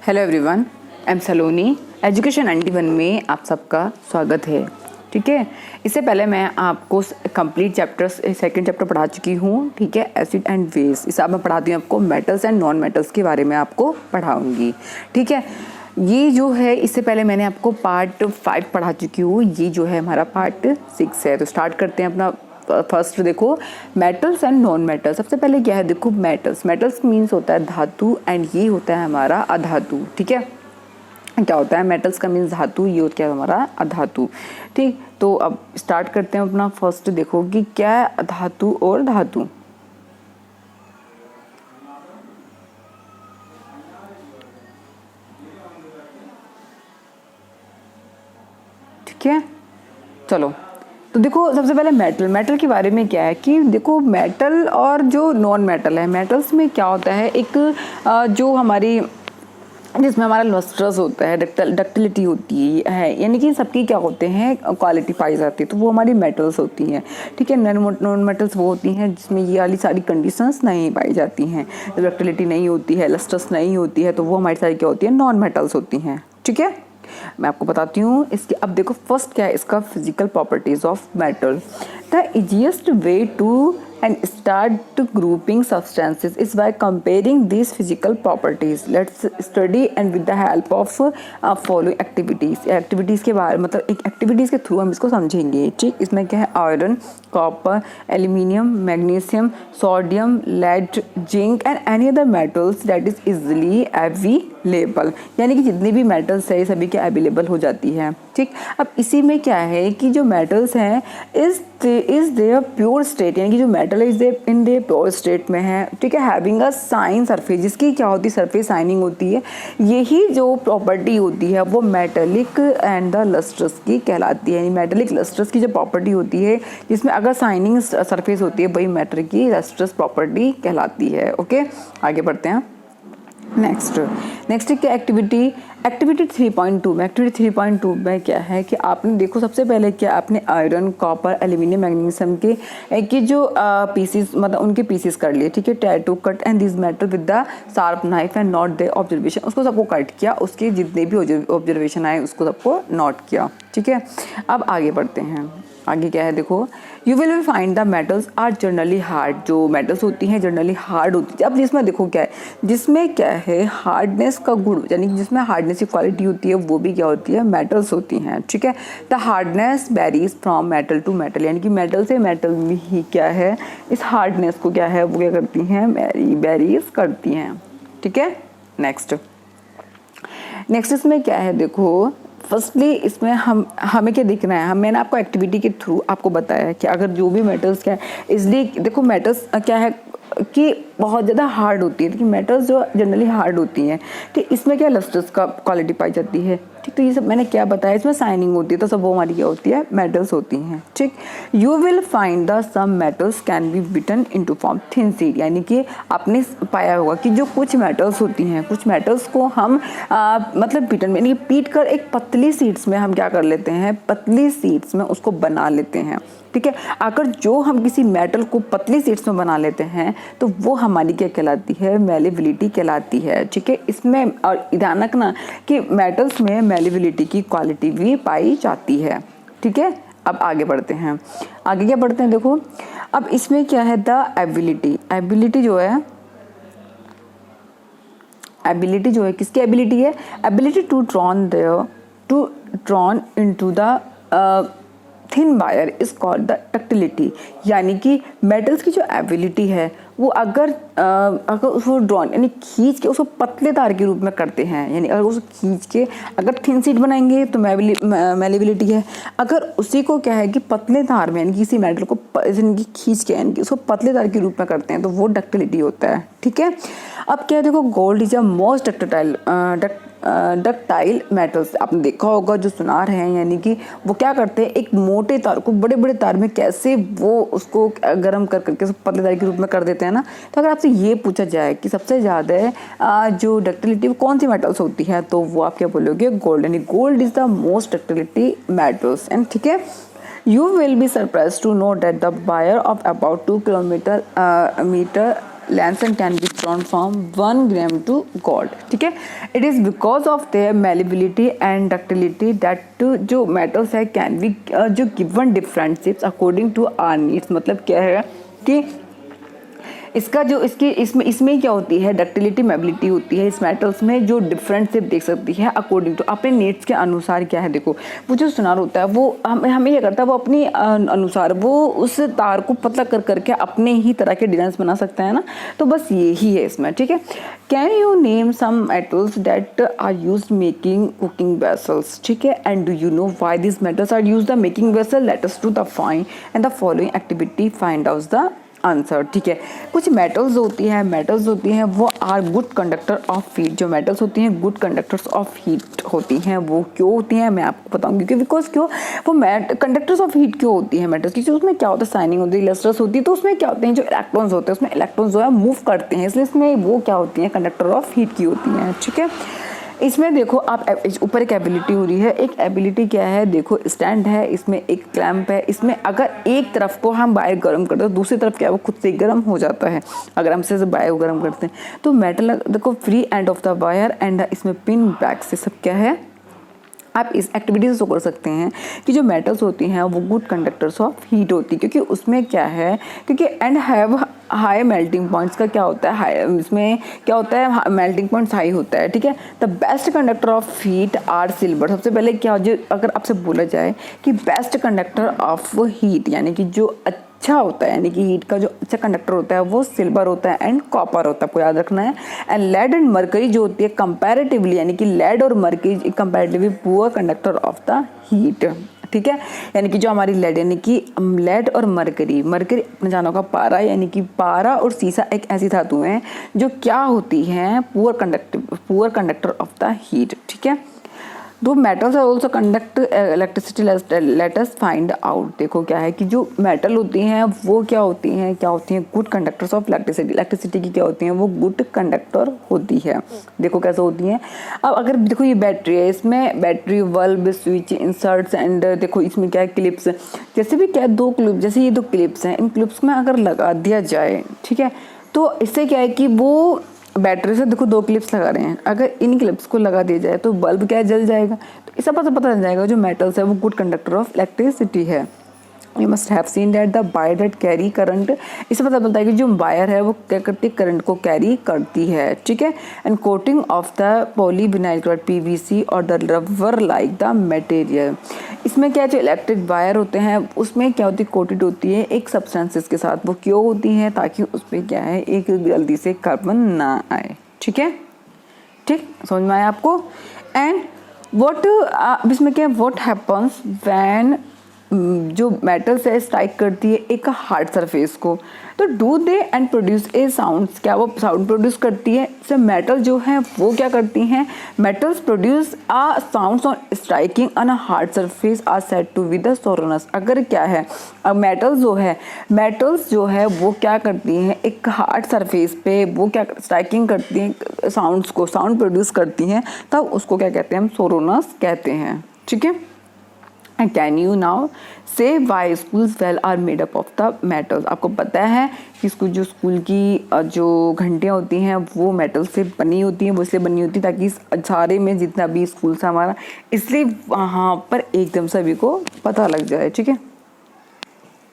Hello everyone, I am Saloni. Education 91 में आप सबका स्वागत है। ठीक है, इससे पहले मैं आपको कंप्लीट चैप्टर्स सेकंड चैप्टर पढ़ा चुकी हूँ। ठीक है, एसिड एंड बेस। इस आप मैं पढ़ाती हूँ आपको मेटल्स एंड नॉन मेटल्स के बारे में आपको पढ़ाऊँगी। ठीक है, ये जो है इससे पहले मैंने आपको पार्ट 5 पढ़ा चुकी हूँ। ये जो है हमारा पार्ट 6 है। तो स्टार्ट करते हैं अपना। फर्स्ट देखो मेटल्स एंड नॉन मेटल्स। सबसे पहले क्या है, देखो मेटल्स मीन्स होता है धातु एंड ये होता है हमारा अधातु। ठीक है, क्या होता है मेटल्स का मीन्स धातु, ये होता है हमारा अधातु। ठीक, तो अब स्टार्ट करते हैं अपना। फर्स्ट देखो कि क्या है अधातु और धातु। ठीक है, चलो तो देखो सबसे पहले मेटल के बारे में क्या है कि देखो मेटल और जो नॉन मेटल है, मेटल्स में क्या होता है, एक जो हमारी जिसमें हमारा लस्ट्रस होता है, डक्टिलिटी होती है, यानी कि सबकी क्या होते हैं क्वालिटी पाई जाती है, तो वो हमारी मेटल्स होती हैं। ठीक है, नॉन मेटल्स वो होती हैं जिसमें ये वाली सारी कंडीशंस नहीं पाई जाती हैं। डक्टिलिटी नहीं होती है, लस्ट्रस नहीं होती है, तो वो हमारी सारी क्या होती है, नॉन मेटल्स होती हैं। ठीक है, मैं आपको बताती हूँ इसके। अब देखो फर्स्ट क्या है इसका, physical properties of metal. The easiest way to and start grouping substances is by comparing these physical properties. Let's study and with the help of following activities. Activities के बारे मतलब एक एक्टिविटीज़ के थ्रू हम इसको समझेंगे। ठीक, इसमें क्या है, iron, copper, aluminium, magnesium, sodium, lead, zinc and any other metals that is easily available, यानी कि जितनी भी मेटल्स है सभी के अवेलेबल हो जाती है। ठीक, अब इसी में क्या है कि जो मेटल्स हैं इज देयर प्योर स्टेट, यानी कि जो मेटल है is in their pure state में है। ठीक है, हैविंग अ शाइन सरफेस, जिसकी क्या होती है, सरफेस शाइनिंग होती है। यही जो प्रॉपर्टी होती है वो मेटेलिक एंड द लस्ट्रस की कहलाती है। यानी मेटेलिक लस्ट्रस की जो प्रॉपर्टी होती है जिसमें अगर शाइनिंग सरफेस होती है वही मेटल की लस्ट्रस प्रॉपर्टी कहलाती है। ओके, आगे बढ़ते हैं। नेक्स्ट क्या एक्टिविटी 3.2 में। एक्टिविटी 3.2 में क्या है कि आपने देखो सबसे पहले क्या आपने आयरन, कॉपर, एल्यूमिनियम, मैग्नीशियम के जो पीसेस मतलब उनके पीसेस कर लिए। ठीक है, try to cut and this metal with the sharp knife and note the observation. उसको सबको कट किया, उसके जितने भी ऑब्जर्वेशन आए उसको सबको नोट किया। ठीक है, अब आगे बढ़ते हैं। आगे क्या है देखो, you will find the metals are generally hard. जो मेटल्स होती हैं जनरली हार्ड होती है। अब जिसमें देखो क्या है, जिसमें क्या है हार्डनेस का गुण, यानी कि जिसमें हार्डनेस की क्वालिटी होती है वो भी क्या होती है, मेटल्स होती हैं। ठीक है, the hardness varies from metal to metal, यानी कि मेटल से मेटल में ही क्या है इस हार्डनेस को क्या है वो क्या करती हैं, वेरीज करती हैं। ठीक है, नेक्स्ट इसमें क्या है देखो, फर्स्टली इसमें हमें क्या दिखना है, मैंने आपको एक्टिविटी के थ्रू आपको बताया कि अगर जो भी मेटल्स क्या है, इसलिए देखो मेटल्स क्या है कि बहुत ज़्यादा हार्ड होती है। लेकिन मेटल्स जो जनरली हार्ड होती हैं, ठीक, इसमें क्या लस्ट्रस का क्वालिटी पाई जाती है। ठीक, तो ये सब मैंने क्या बताया, इसमें शाइनिंग होती है, तो सब वो हमारी क्या होती है, मेटल्स होती हैं। ठीक, you will find the some metals can be beaten into form thin sheet, यानी कि आपने पाया होगा कि जो कुछ मेटल्स होती हैं, कुछ मेटल्स को हम मतलब बिटन में यानी पीट कर एक पतली शीट्स में हम क्या कर लेते हैं, पतली शीट्स में उसको बना लेते हैं। ठीक है, अगर जो हम किसी मेटल को पतली शीट्स में बना लेते हैं तो वो हमारी क्या कहलाती है, मेलेबिलिटी कहलाती है। ठीक है, इसमें और ध्यान रखना कि मेटल्स में मेलेबिलिटी की क्वालिटी भी पाई जाती है। ठीक है, अब आगे बढ़ते हैं। आगे क्या बढ़ते हैं देखो, अब इसमें क्या है, द एबिलिटी जो है, एबिलिटी जो है किसकी एबिलिटी है, ability to drawn into the thin wire is called the ductility, यानी कि मेटल्स की जो एबिलिटी है वो अगर उसको ड्रॉन यानी खींच के उसको पतले तार के रूप में करते हैं, यानी अगर उसको खींच के अगर थिन शीट बनाएंगे तो मेलेबिलिटी है। अगर उसी को क्या है कि पतले तार में यानी किसी मेटल को खींच के यानी कि उसको पतले तार के रूप में करते हैं तो वो डक्टिलिटी होता है। ठीक है, अब क्या देखो, gold is a most ductile metals. आपने देखा होगा जो सुनार हैं, यानी कि वो क्या करते हैं, एक मोटे तार को बड़े बड़े तार में कैसे वो उसको गर्म कर करके पतले तार के रूप में कर देते हैं ना। तो अगर आपसे ये पूछा जाए कि सबसे ज़्यादा जो डक्टिलिटी कौन सी मेटल्स होती है, तो वो आप क्या बोलोगे, गोल्ड, यानी gold is the most ductility metals. And ठीक है, you will be surprised to know that the wire of about 2 kilometer meter length and can be electron from 1 gram to god, ठीक है। It is because of their malleability and ductility that जो metals है can be जो given different shapes according to our needs. मतलब क्या है कि इसका जो इसमें क्या होती है, डक्टिलिटी मेबिलिटी होती है इस मेटल्स में, जो डिफरेंट शेप देख सकती है अकॉर्डिंग टू अपने नीड्स के अनुसार। क्या है, देखो वो जो सुनार होता है वो हमें क्या करता है, वो अपनी अनुसार वो उस तार को पतला कर करके अपने ही तरह के डिजाइन बना सकता है ना। तो बस यही है इसमें, ठीक है। Can you name some metals that are use making cooking vessels, ठीक है। And do you know why this metals are use the making vessel, let us do the find and the following activity, find out the answer, ठीक है। कुछ metals होती हैं वो are good conductor of heat. जो metals होती हैं good conductors of heat होती हैं, वो क्यों होती हैं मैं आपको बताऊंगी। क्योंकि बिकॉज क्यों वो कंडक्टर्स ऑफ हीट क्यों होती हैं मेटल्स, क्योंकि उसमें क्या होता है, शाइनिंग होती है, लस्ट्रस होती है। तो उसमें क्या होते हैं, जो इलेक्ट्रॉन्स होते हैं उसमें इलेक्ट्रॉन्स जो है मूव करते हैं, इसलिए इसमें वो क्या होती हैं, कंडक्टर ऑफ हीट की होती हैं, ठीक है। इसमें देखो आप ऊपर एक एबिलिटी हो रही है, एक एबिलिटी क्या है, देखो स्टैंड है, इसमें एक क्लैंप है। इसमें अगर एक तरफ को हम वायर गर्म करते हैं तो दूसरी तरफ क्या है वो खुद से गर्म हो जाता है अगर हम से वायर गर्म करते हैं। तो मेटल देखो free end of the wire and इसमें पिन बैक से सब क्या है, आप इस एक्टिविटी से कर सकते हैं कि जो मेटल्स होती हैं वो गुड कंडक्टर्स ऑफ हीट होती है, क्योंकि उसमें क्या है, क्योंकि and have high melting points का क्या होता है, इसमें क्या होता है, मेल्टिंग पॉइंट्स हाई होता है, ठीक है। The best conductor of heat are silver. सबसे पहले क्या हो, अगर आपसे बोला जाए कि बेस्ट कंडक्टर ऑफ हीट यानी कि जो अच्छा होता है, यानी कि हीट का जो अच्छा कंडक्टर होता है वो सिल्वर होता है एंड कॉपर होता है, आपको याद रखना है। एंड लेड एंड मरकरी जो होती है कंपैरेटिवली, यानी कि लेड और mercury comparatively poor conductor of the heat, ठीक है। यानी कि जो हमारी लेड, यानी कि लेड और मरकरी अपने जानो का पारा, यानी कि पारा और सीसा एक ऐसी धातु हैं जो क्या होती हैं, poor conductor of the heat, ठीक है। दो metals are also conduct electricity, let us find out. देखो क्या है कि जो मेटल होती हैं वो क्या होती हैं गुड कंडक्टर्स ऑफ इलेक्ट्रिसिटी की क्या होती हैं, वो गुड कंडक्टर होती है। देखो कैसे होती हैं। अब अगर देखो ये बैटरी है, इसमें battery, bulb, switch, inserts and देखो इसमें क्या है, क्लिप्स। जैसे भी क्या है, दो क्लिप, जैसे ये दो क्लिप्स हैं, इन क्लिप्स में अगर लगा दिया जाए, ठीक है, तो इससे क्या है कि वो बैटरी से देखो दो क्लिप्स लगा रहे हैं, अगर इन क्लिप्स को लगा दिया जाए तो बल्ब क्या जल जाएगा। तो इस सब से पता चल जाएगा जो मेटल्स है वो गुड कंडक्टर ऑफ इलेक्ट्रिसिटी है। You must have seen that the wire that carry current, इससे पता चलता है कि जो वायर है वो क्या करती है, करंट को कैरी करती है, ठीक है। And coating of the polyvinyl chloride PVC और the rubber like the material. इसमें क्या जो इलेक्ट्रिक वायर होते हैं उसमें क्या होती है, कोटेड होती है एक सब्सटेंसेस के साथ। वो क्यों होती हैं, ताकि उसमें क्या है एक जल्दी से कार्बन ना आए, ठीक है। ठीक समझ में आया आपको। एंड व्हाट इसमें क्या है, व्हाट हैपन्स व्हेन जो मेटल्स है स्ट्राइक करती है एक हार्ड सरफेस को, तो do they and produce a sound, क्या वो साउंड प्रोड्यूस करती है। से मेटल जो है वो क्या करती हैं, metals produce a sounds on striking on a hard surface are said to be the sonorous. अगर क्या है, अब मेटल्स जो है वो क्या करती हैं एक हार्ड सरफेस पे वो क्या स्ट्राइकिंग करती हैं, साउंड प्रोड्यूस करती हैं, तब उसको क्या कहते हैं, हम सोरोनस कहते हैं, ठीक है। And can you now say why schools bell are made up of the metals? आपको पता है कि जो स्कूल की जो घंटियाँ होती हैं वो मेटल से बनी होती हैं, वो इसलिए बनी होती है ताकि सारे में जितना भी स्कूल से हमारा, इसलिए वहाँ पर एकदम सभी को पता लग जाए, ठीक है।